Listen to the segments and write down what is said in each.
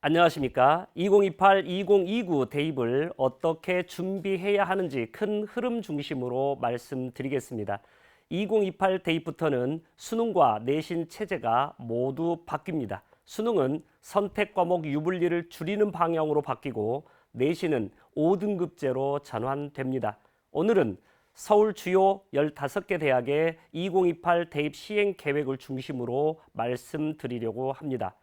안녕하십니까. 2028-2029 대입을 어떻게 준비해야 하는지 큰 흐름 중심으로 말씀드리겠습니다. 2028 대입부터는 수능과 내신 체제가 모두 바뀝니다. 수능은 선택 과목 유불리를 줄이는 방향으로 바뀌고 내신은 5등급제로 전환됩니다. 오늘은 서울 주요 15개 대학의 2028 대입 시행 계획을 중심으로 말씀드리려고 합니다.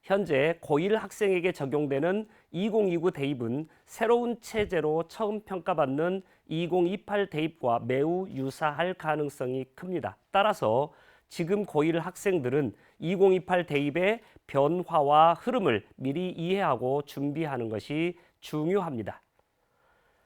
현재 고1 학생에게 적용되는 2029 대입은 새로운 체제로 처음 평가받는 2028 대입과 매우 유사할 가능성이 큽니다. 따라서 지금 고1 학생들은 2028 대입의 변화와 흐름을 미리 이해하고 준비하는 것이 중요합니다.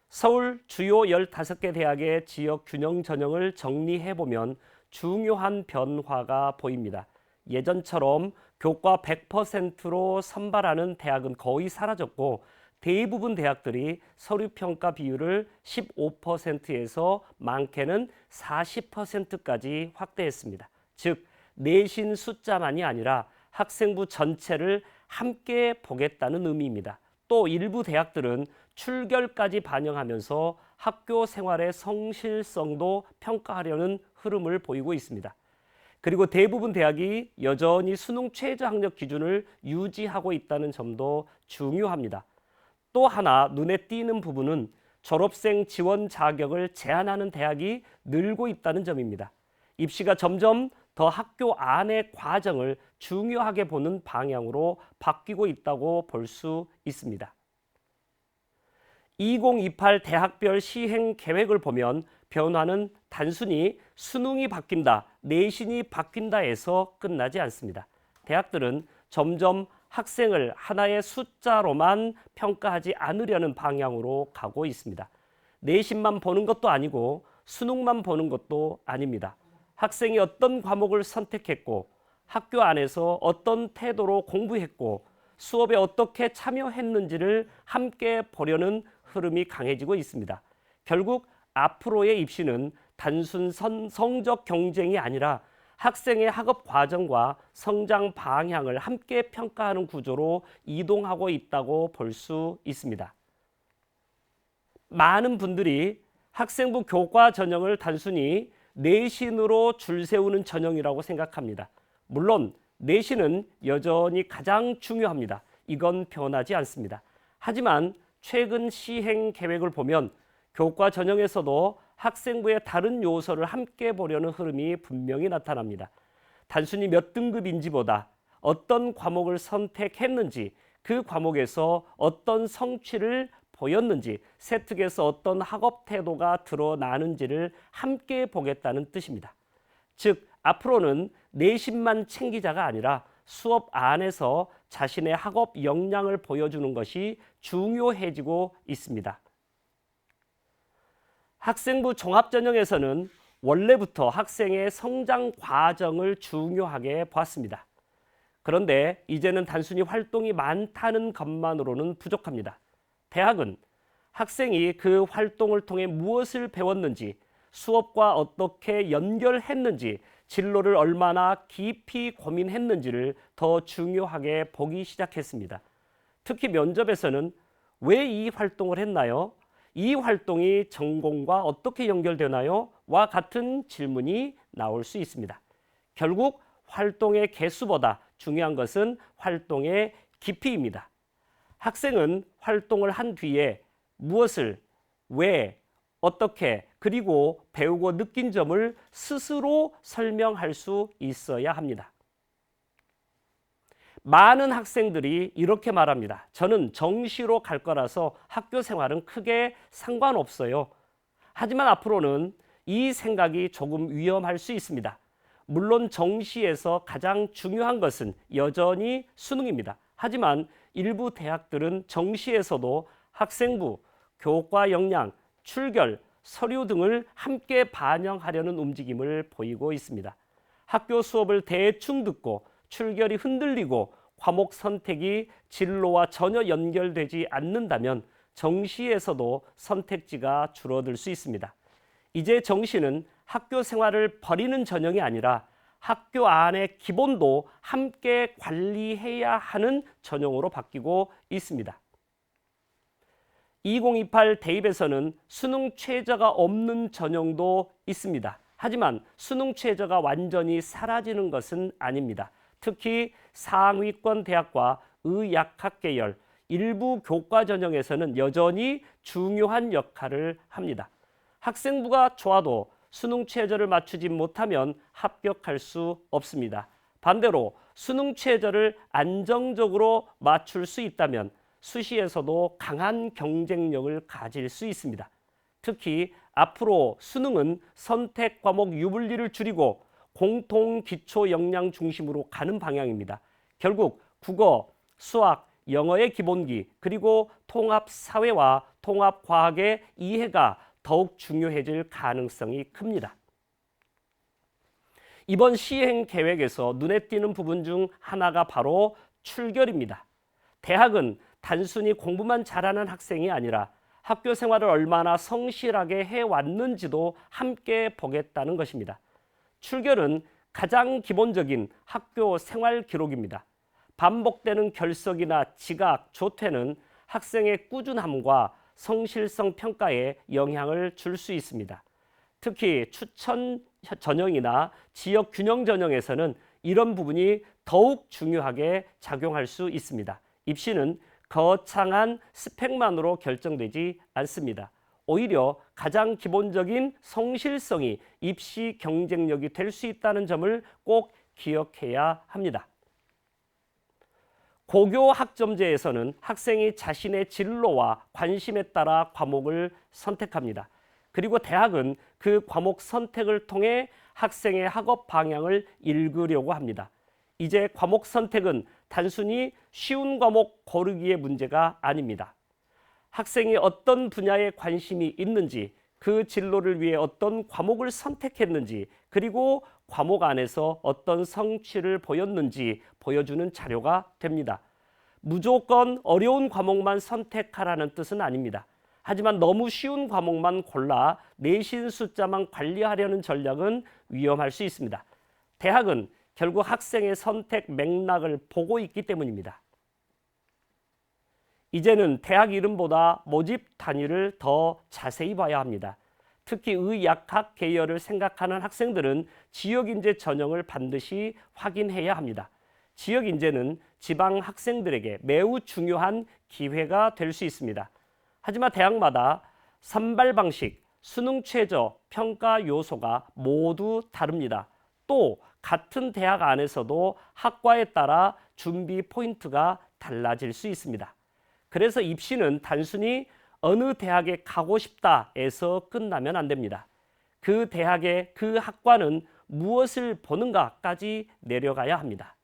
서울 주요 15개 대학의 지역 균형 전형을 정리해보면 중요한 변화가 보입니다. 예전처럼 교과 100%로 선발하는 대학은 거의 사라졌고 대부분 대학들이 서류평가 비율을 15%에서 많게는 40%까지 확대했습니다. 즉 내신 숫자만이 아니라 학생부 전체를 함께 보겠다는 의미입니다. 또 일부 대학들은 출결까지 반영하면서 학교 생활의 성실성도 평가하려는 흐름을 보이고 있습니다. 그리고 대부분 대학이 여전히 수능 최저 학력 기준을 유지하고 있다는 점도 중요합니다. 또 하나 눈에 띄는 부분은 졸업생 지원 자격을 제한하는 대학이 늘고 있다는 점입니다. 입시가 점점 더 학교 안의 과정을 중요하게 보는 방향으로 바뀌고 있다고 볼 수 있습니다. 2028 대학별 시행 계획을 보면 변화는 단순히 수능이 바뀐다, 내신이 바뀐다에서 끝나지 않습니다. 대학들은 점점 학생을 하나의 숫자로만 평가하지 않으려는 방향으로 가고 있습니다. 내신만 보는 것도 아니고 수능만 보는 것도 아닙니다. 학생이 어떤 과목을 선택했고 학교 안에서 어떤 태도로 공부했고 수업에 어떻게 참여했는지를 함께 보려는 흐름이 강해지고 있습니다. 결국 앞으로의 입시는 단순 성적 경쟁이 아니라 학생의 학업 과정과 성장 방향을 함께 평가하는 구조로 이동하고 있다고 볼 수 있습니다. 많은 분들이 학생부 교과 전형을 단순히 내신으로 줄 세우는 전형이라고 생각합니다. 물론 내신은 여전히 가장 중요합니다. 이건 변하지 않습니다. 하지만 최근 시행 계획을 보면 교과 전형에서도 학생부의 다른 요소를 함께 보려는 흐름이 분명히 나타납니다. 단순히 몇 등급인지보다 어떤 과목을 선택했는지, 그 과목에서 어떤 성취를 보였는지, 세특에서 어떤 학업 태도가 드러나는지를 함께 보겠다는 뜻입니다. 즉, 앞으로는 내신만 챙기자가 아니라 수업 안에서 자신의 학업 역량을 보여주는 것이 중요해지고 있습니다. 학생부 종합전형에서는 원래부터 학생의 성장 과정을 중요하게 보았습니다. 그런데 이제는 단순히 활동이 많다는 것만으로는 부족합니다. 대학은 학생이 그 활동을 통해 무엇을 배웠는지, 수업과 어떻게 연결했는지, 진로를 얼마나 깊이 고민했는지를 더 중요하게 보기 시작했습니다. 특히 면접에서는 왜 이 활동을 했나요? 이 활동이 전공과 어떻게 연결되나요? 와 같은 질문이 나올 수 있습니다. 결국 활동의 개수보다 중요한 것은 활동의 깊이입니다. 학생은 활동을 한 뒤에 무엇을, 왜, 어떻게, 그리고 배우고 느낀 점을 스스로 설명할 수 있어야 합니다. 많은 학생들이 이렇게 말합니다. 저는 정시로 갈 거라서 학교 생활은 크게 상관없어요. 하지만 앞으로는 이 생각이 조금 위험할 수 있습니다. 물론 정시에서 가장 중요한 것은 여전히 수능입니다. 하지만 일부 대학들은 정시에서도 학생부, 교과 역량, 출결, 서류 등을 함께 반영하려는 움직임을 보이고 있습니다. 학교 수업을 대충 듣고 출결이 흔들리고 과목 선택이 진로와 전혀 연결되지 않는다면 정시에서도 선택지가 줄어들 수 있습니다. 이제 정시는 학교 생활을 버리는 전형이 아니라 학교 안의 기본도 함께 관리해야 하는 전형으로 바뀌고 있습니다. 2028 대입에서는 수능 최저가 없는 전형도 있습니다. 하지만 수능 최저가 완전히 사라지는 것은 아닙니다. 특히 상위권 대학과 의약학 계열, 일부 교과 전형에서는 여전히 중요한 역할을 합니다. 학생부가 좋아도 수능 최저를 맞추지 못하면 합격할 수 없습니다. 반대로 수능 최저를 안정적으로 맞출 수 있다면 수시에서도 강한 경쟁력을 가질 수 있습니다. 특히 앞으로 수능은 선택 과목 유불리를 줄이고 공통 기초 역량 중심으로 가는 방향입니다. 결국 국어, 수학, 영어의 기본기, 그리고 통합 사회와 통합 과학의 이해가 더욱 중요해질 가능성이 큽니다. 이번 시행 계획에서 눈에 띄는 부분 중 하나가 바로 출결입니다. 대학은 단순히 공부만 잘하는 학생이 아니라 학교 생활을 얼마나 성실하게 해왔는지도 함께 보겠다는 것입니다. 출결은 가장 기본적인 학교 생활 기록입니다. 반복되는 결석이나 지각, 조퇴는 학생의 꾸준함과 성실성 평가에 영향을 줄 수 있습니다. 특히 추천 전형이나 지역 균형 전형에서는 이런 부분이 더욱 중요하게 작용할 수 있습니다. 입시는 거창한 스펙만으로 결정되지 않습니다. 오히려 가장 기본적인 성실성이 입시 경쟁력이 될 수 있다는 점을 꼭 기억해야 합니다. 고교 학점제에서는 학생이 자신의 진로와 관심에 따라 과목을 선택합니다. 그리고 대학은 그 과목 선택을 통해 학생의 학업 방향을 읽으려고 합니다. 이제 과목 선택은 단순히 쉬운 과목 고르기의 문제가 아닙니다. 학생이 어떤 분야에 관심이 있는지, 그 진로를 위해 어떤 과목을 선택했는지, 그리고 과목 안에서 어떤 성취를 보였는지 보여주는 자료가 됩니다. 무조건 어려운 과목만 선택하라는 뜻은 아닙니다. 하지만 너무 쉬운 과목만 골라 내신 숫자만 관리하려는 전략은 위험할 수 있습니다. 대학은 결국 학생의 선택 맥락을 보고 있기 때문입니다. 이제는 대학 이름보다 모집 단위를 더 자세히 봐야 합니다. 특히 의약학 계열을 생각하는 학생들은 지역인재 전형을 반드시 확인해야 합니다. 지역인재는 지방 학생들에게 매우 중요한 기회가 될 수 있습니다. 하지만 대학마다 선발 방식, 수능 최저, 평가 요소가 모두 다릅니다. 또 같은 대학 안에서도 학과에 따라 준비 포인트가 달라질 수 있습니다. 그래서 입시는 단순히 어느 대학에 가고 싶다에서 끝나면 안 됩니다. 그 대학의 그 학과는 무엇을 보는가까지 내려가야 합니다.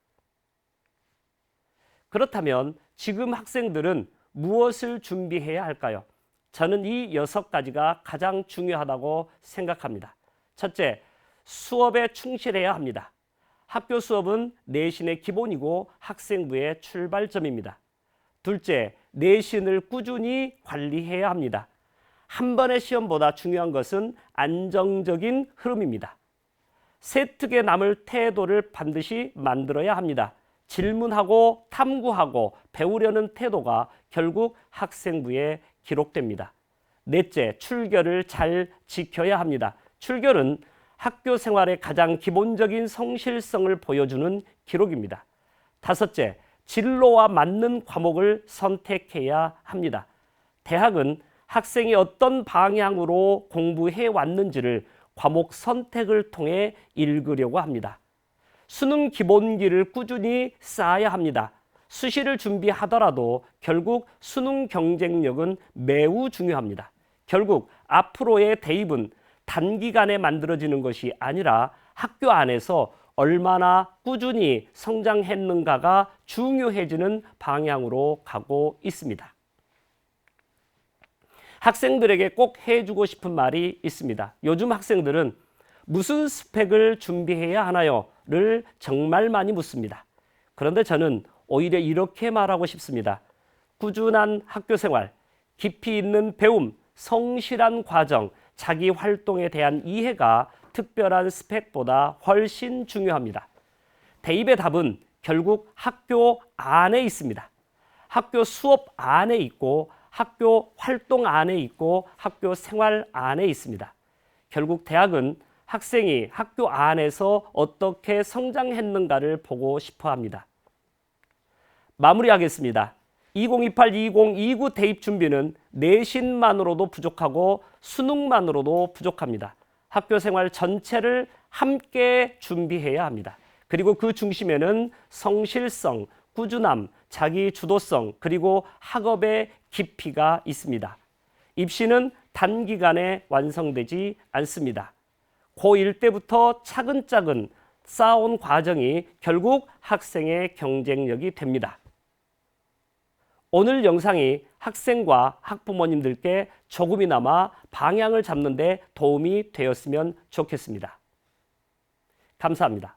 그렇다면 지금 학생들은 무엇을 준비해야 할까요? 저는 이 6가지가 가장 중요하다고 생각합니다. 첫째, 수업에 충실해야 합니다. 학교 수업은 내신의 기본이고 학생부의 출발점입니다. 둘째, 내신을 꾸준히 관리해야 합니다. 한 번의 시험보다 중요한 것은 안정적인 흐름입니다. 세특에 남을 태도를 반드시 만들어야 합니다. 질문하고 탐구하고 배우려는 태도가 결국 학생부에 기록됩니다. 넷째, 출결을 잘 지켜야 합니다. 출결은 학교 생활의 가장 기본적인 성실성을 보여주는 기록입니다. 다섯째, 진로와 맞는 과목을 선택해야 합니다. 대학은 학생이 어떤 방향으로 공부해 왔는지를 과목 선택을 통해 읽으려고 합니다. 수능 기본기를 꾸준히 쌓아야 합니다. 수시를 준비하더라도 결국 수능 경쟁력은 매우 중요합니다. 결국 앞으로의 대입은 단기간에 만들어지는 것이 아니라 학교 안에서 얼마나 꾸준히 성장했는가가 중요해지는 방향으로 가고 있습니다. 학생들에게 꼭 해주고 싶은 말이 있습니다. 요즘 학생들은 무슨 스펙을 준비해야 하나요? 를 정말 많이 묻습니다. 그런데 저는 오히려 이렇게 말하고 싶습니다. 꾸준한 학교 생활, 깊이 있는 배움, 성실한 과정, 자기 활동에 대한 이해가 특별한 스펙보다 훨씬 중요합니다. 대입의 답은 결국 학교 안에 있습니다. 학교 수업 안에 있고 학교 활동 안에 있고 학교 생활 안에 있습니다. 결국 대학은 학생이 학교 안에서 어떻게 성장했는가를 보고 싶어 합니다. 마무리하겠습니다. 2028-2029 대입 준비는 내신만으로도 부족하고 수능만으로도 부족합니다. 학교 생활 전체를 함께 준비해야 합니다. 그리고 그 중심에는 성실성, 꾸준함, 자기 주도성, 그리고 학업의 깊이가 있습니다. 입시는 단기간에 완성되지 않습니다. 고1 때부터 차근차근 쌓아온 과정이 결국 학생의 경쟁력이 됩니다. 오늘 영상이 학생과 학부모님들께 조금이나마 방향을 잡는 데 도움이 되었으면 좋겠습니다. 감사합니다.